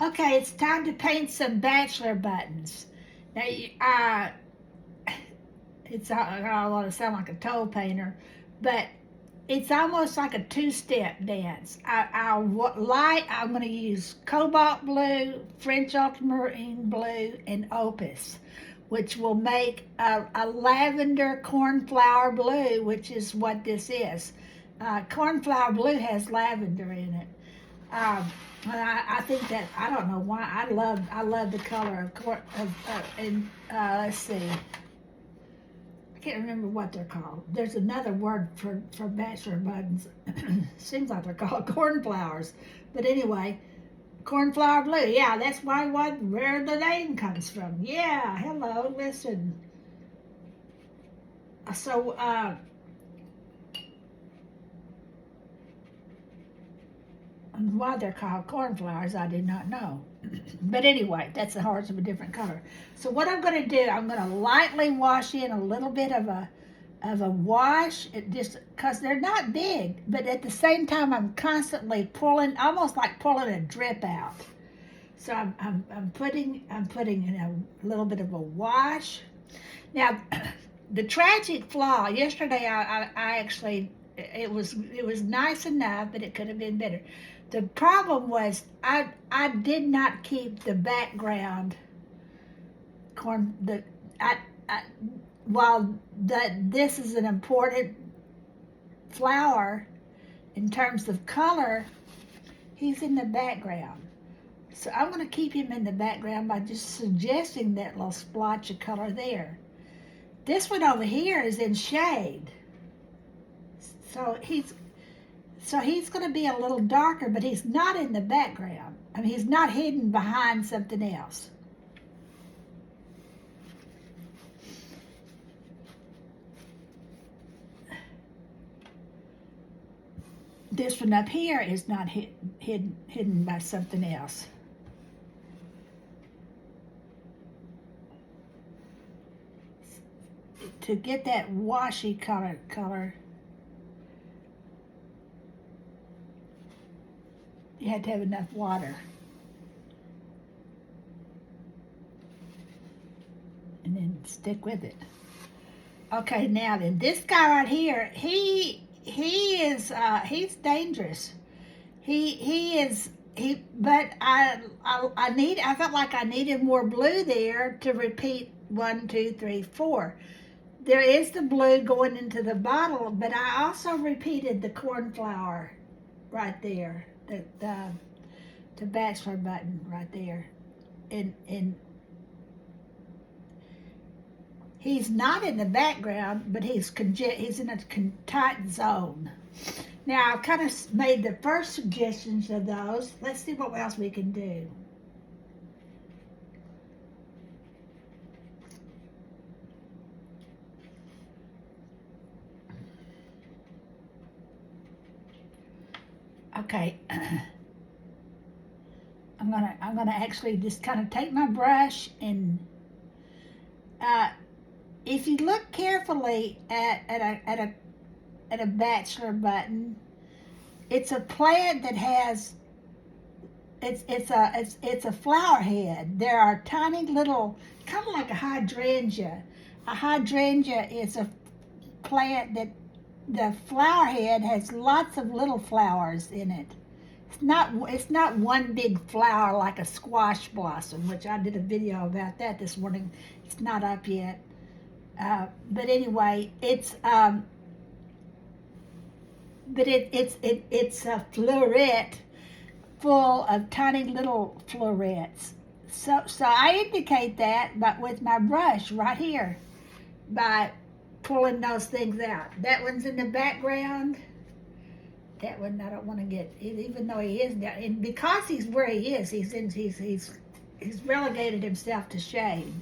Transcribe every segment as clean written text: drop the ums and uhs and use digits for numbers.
Okay, it's time to paint some Bachelor buttons. Now, I don't want to sound like a toe painter, but it's almost like a two-step dance. I'm going to use Cobalt Blue, French Ultramarine Blue, and Opus, which will make a lavender cornflower blue, which is what this is. Cornflower blue has lavender in it. I think that I don't know why I love the color let's see, I can't remember what they're called. There's another word for Bachelor buttons. Seems like they're called cornflowers, but anyway, cornflower blue. Yeah, that's where the name comes from. Yeah, hello, listen. So why they're called cornflowers, I do not know. But anyway, that's the hearts of a different color. So what I'm going to do, I'm going to lightly wash in a little bit of a wash, just because they're not big, but at the same time I'm constantly pulling, almost like pulling a drip out. So I'm putting in a little bit of a wash. Now, the tragic flaw yesterday, I actually it was nice enough, but it could have been better. The problem was I did not keep the background while this is an important flower in terms of color, he's in the background. So I'm going to keep him in the background by just suggesting that little splotch of color there. This one over here is in shade. So he's going to be a little darker, but he's not in the background. I mean, he's not hidden behind something else. This one up here is not hidden by something else. To get that washy color, you have to have enough water. And then stick with it. Okay, now then, this guy right here, he's dangerous. But I felt like I needed more blue there to repeat 1, 2, 3, 4. There is the blue going into the bottle, but I also repeated the cornflower right there, the Bachelor button right there. And he's not in the background, but he's in a tight zone. Now, I've kind of made the first suggestions of those. Let's see what else we can do. Okay, I'm gonna actually just kind of take my brush and if you look carefully at a Bachelor button, it's a plant that has it's a flower head. There are tiny little, kind of like a hydrangea. A hydrangea is a plant that the flower head has lots of little flowers in it. It's not one big flower like a squash blossom, which I did a video about that this morning. It's not up yet. But anyway, it's a floret full of tiny little florets. So I indicate that, but with my brush right here, by pulling those things out. That one's in the background. That one I don't want to get, even though he is down, and because he's where he is, he's relegated himself to shade.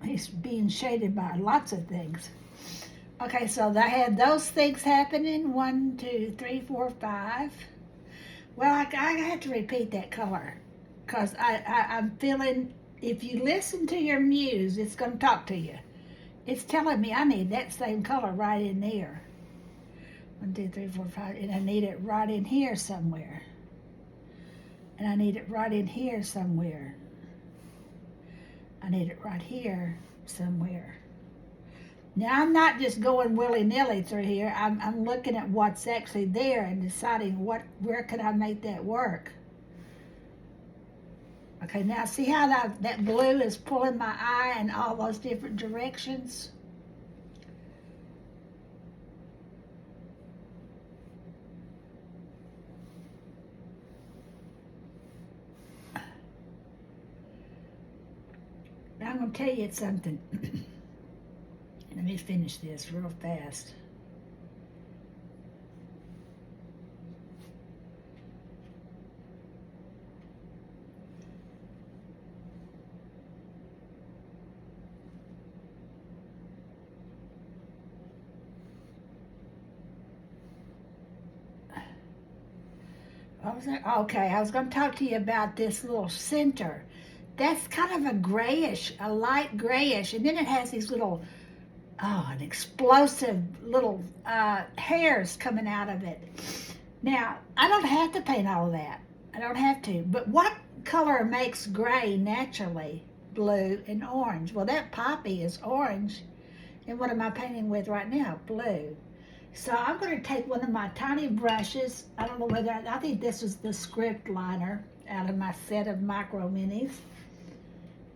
He's being shaded by lots of things. Okay, so I had those things happening. 1, 2, 3, 4, 5. Well, I had to repeat that color because I'm feeling, if you listen to your muse, it's going to talk to you. it's telling me I need that same color right in there. 1, 2, 3, 4, 5, and I need it right in here somewhere. And I need it right in here somewhere. I need it right here somewhere. Now I'm not just going willy-nilly through here. I'm looking at what's actually there and deciding where can I make that work. Okay, now see how that blue is pulling my eye in all those different directions? Now I'm going to tell you something. Let me finish this real fast. What was that? Okay, I was going to talk to you about this little center. That's kind of a grayish, a light grayish, and then it has these little, an explosive little hairs coming out of it. Now, I don't have to paint all of that. I don't have to. But what color makes gray naturally? Blue and orange. Well, that poppy is orange. And what am I painting with right now? Blue. So I'm going to take one of my tiny brushes. I don't know whether, I think this is the script liner out of my set of micro minis.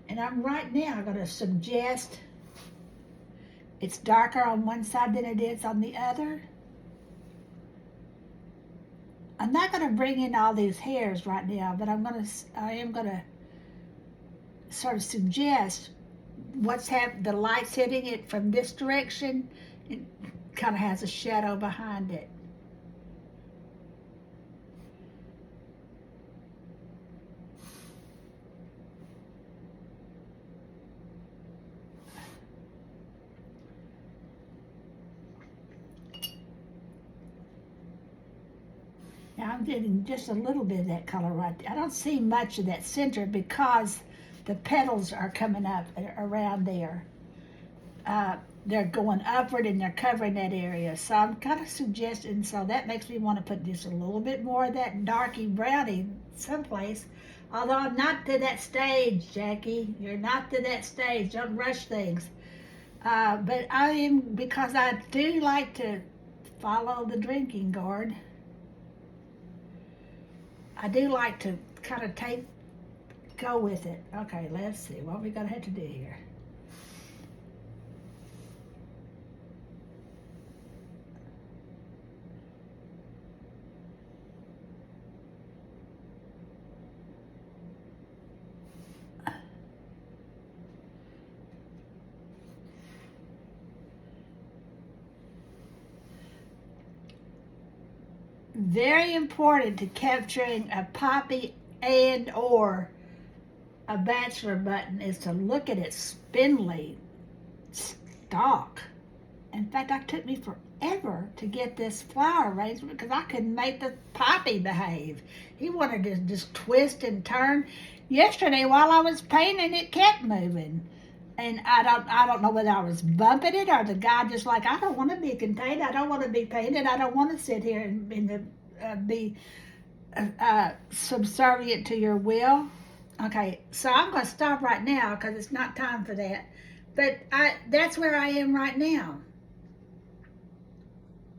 And I'm right now going to suggest it's darker on one side than it is on the other. I'm not going to bring in all these hairs right now, but I am going to sort of suggest the light's hitting it from this direction. It kind of has a shadow behind it. Now I'm getting just a little bit of that color right there. I don't see much of that center because the petals are coming up around there. They're going upward and they're covering that area. So I'm kind of suggesting, so that makes me want to put just a little bit more of that darky brownie someplace. Although I'm not to that stage, Jackie. You're not to that stage. Don't rush things. But I am, because I do like to follow the drinking gourd. I do like to kind of go with it. Okay, let's see what we gotta have to do here. Very important to capturing a poppy and or a Bachelor button is to look at its spindly stalk. In fact, it took me forever to get this flower arrangement because I couldn't make the poppy behave. He wanted to just twist and turn. Yesterday, while I was painting, it kept moving. And I don't know whether I was bumping it or the guy just like, I don't want to be contained. I don't want to be painted. I don't want to sit here and be subservient to your will. Okay, so I'm going to stop right now because it's not time for that. But that's where I am right now.